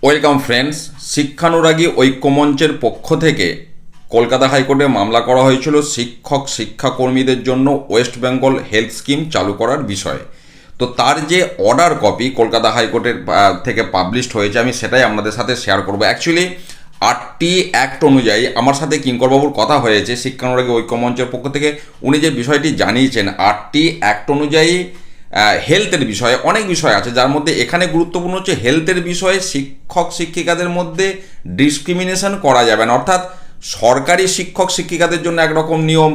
Welcome friends. শিক্ষানুরাগী ঐক্যমঞ্চের পক্ষ থেকে কলকাতা হাইকোর্টে মামলা করা হয়েছিল শিক্ষাকর্মীদের জন্য ওয়েস্ট বেঙ্গল হেলথ স্কিম চালু করার বিষয়ে। তো তার যে অর্ডার কপি কলকাতা হাইকোর্টের থেকে পাবলিশড হয়েছে, আমি সেটাই আপনাদের সাথে শেয়ার করব। অ্যাকচুয়ালি 8টি অ্যাক্ট অনুযায়ী আমার সাথে কিঙ্করবাবুর কথা হয়েছে শিক্ষানুরাগী ঐক্যমঞ্চের পক্ষ থেকে। উনি যে বিষয়টি জানিয়েছেন, 8টি অ্যাক্ট অনুযায়ী হেলথের বিষয়ে অনেক বিষয় আছে, যার মধ্যে এখানে গুরুত্বপূর্ণ হচ্ছে হেলথের বিষয়ে শিক্ষক শিক্ষিকাদের মধ্যে ডিসক্রিমিনেশন করা যাবে না। অর্থাৎ সরকারি শিক্ষক শিক্ষিকাদের জন্য একরকম নিয়ম,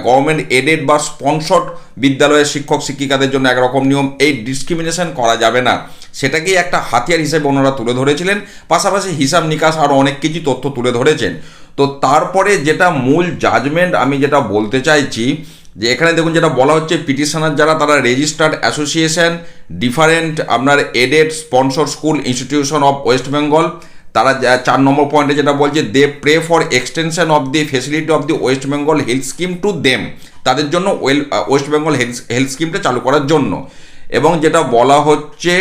গভর্নমেন্ট এডেড বা স্পন্সর্ড বিদ্যালয়ের শিক্ষক শিক্ষিকাদের জন্য একরকম নিয়ম, এই ডিসক্রিমিনেশন করা যাবে না। সেটাকেই একটা হাতিয়ার হিসেবে ওনারা তুলে ধরেছিলেন, পাশাপাশি হিসাব নিকাশ আরও অনেক কিছু তথ্য তুলে ধরেছেন। তো তারপরে যেটা মূল জাজমেন্ট আমি যেটা বলতে চাইছি, যে এখানে দেখুন যেটা বলা হচ্ছে, পিটিশনার যারা তারা রেজিস্টার্ড অ্যাসোসিয়েশন ডিফারেন্ট আপনার aided sponsor school institution of West Bengal, তারা 4 নম্বর পয়েন্টে যেটা বলছে, they pray for extension of the facility of the West Bengal health scheme to them, তাদের জন্য ওয়েস্ট বেঙ্গল হেলথ স্কিমটা চালু করার জন্য। এবং যেটা বলা হচ্ছে,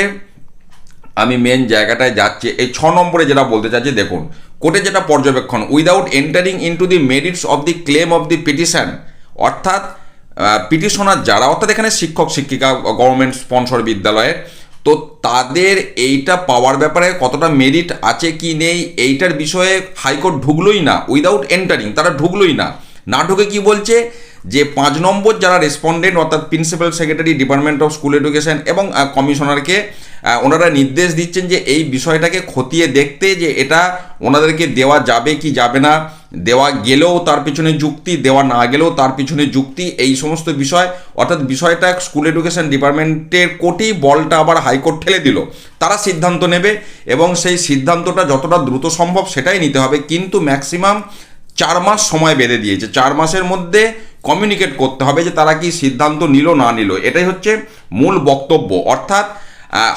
আমি মেন জায়গাটায় যাচ্ছি, এই 6 নম্বরে যেটা বলতে চাচ্ছি, দেখুন কোর্টে যেটা পর্যবেক্ষণ, without entering into the merits of the claim of the petition, অর্থাৎ পিটিশনার যারা, অর্থাৎ এখানে শিক্ষক শিক্ষিকা গভর্নমেন্ট স্পন্সর বিদ্যালয়ের, তো তাদের এইটা পাওয়ার ব্যাপারে কতটা মেরিট আছে কি নেই এইটার বিষয়ে হাইকোর্ট ঢুকলোই না। উইদাউট এন্টারিং তারা ঢুকলোই না। না ঢুকে কি বলছে, যে 5 নম্বর যারা রেসপন্ডেন্ট, অর্থাৎ principal secretary department of school education এবং কমিশনারকে ওনারা নির্দেশ দিচ্ছেন যে এই বিষয়টাকে খতিয়ে দেখতে, যে এটা ওনাদেরকে দেওয়া যাবে কি যাবে না, দেওয়া গেলেও তার পিছনে যুক্তি, দেওয়া না গেলেও তার পিছনে যুক্তি, এই সমস্ত বিষয়। অর্থাৎ বিষয়টা স্কুল এডুকেশন ডিপার্টমেন্টের কোর্টেই বলটা আবার হাইকোর্ট ঠেলে দিল। তারা সিদ্ধান্ত নেবে এবং সেই সিদ্ধান্তটা যতটা দ্রুত সম্ভব সেটাই নিতে হবে, কিন্তু ম্যাক্সিমাম 4 মাস সময় বেঁধে দিয়েছে। 4 মাসের মধ্যে কমিউনিকেট করতে হবে যে তারা কি সিদ্ধান্ত নিল না নিল, এটাই হচ্ছে মূল বক্তব্য। অর্থাৎ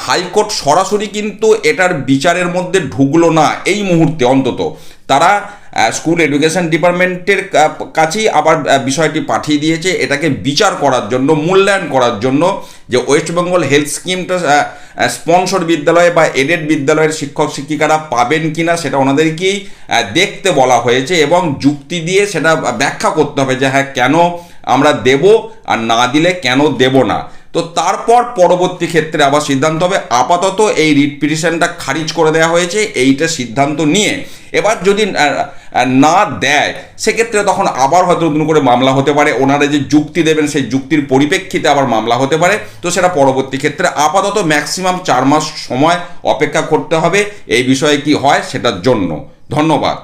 হাইকোর্ট সরাসরি কিন্তু এটার বিচারের মধ্যে ঢুকলো না এই মুহূর্তে। অন্তত তারা স্কুল এডুকেশন ডিপার্টমেন্টের কাছেই আবার বিষয়টি পাঠিয়ে দিয়েছে এটাকে বিচার করার জন্য, মূল্যায়ন করার জন্য, যে ওয়েস্ট বেঙ্গল হেলথ স্কিমটা স্পন্সর বিদ্যালয়ে বা এডেড বিদ্যালয়ের শিক্ষক শিক্ষিকারা পাবেন কিনা সেটা ওনাদেরকেই দেখতে বলা হয়েছে, এবং যুক্তি দিয়ে সেটা ব্যাখ্যা করতে হবে যে হ্যাঁ কেন আমরা দেব, আর না দিলে কেন দেব না। তো তারপর পরবর্তী ক্ষেত্রে আবার সিদ্ধান্ত হবে। আপাতত এই রিট পিটিশনটা খারিজ করে দেওয়া হয়েছে এইটা সিদ্ধান্ত নিয়ে। এবার যদি না দেয় সেক্ষেত্রে তখন আবার হয়তো নতুন করে মামলা হতে পারে, ওনারা যে যুক্তি দেবেন সেই যুক্তির পরিপ্রেক্ষিতে আবার মামলা হতে পারে। তো সেটা পরবর্তী ক্ষেত্রে, আপাতত ম্যাক্সিমাম 4 মাস সময় অপেক্ষা করতে হবে এই বিষয়ে কি হয় সেটার জন্য। ধন্যবাদ।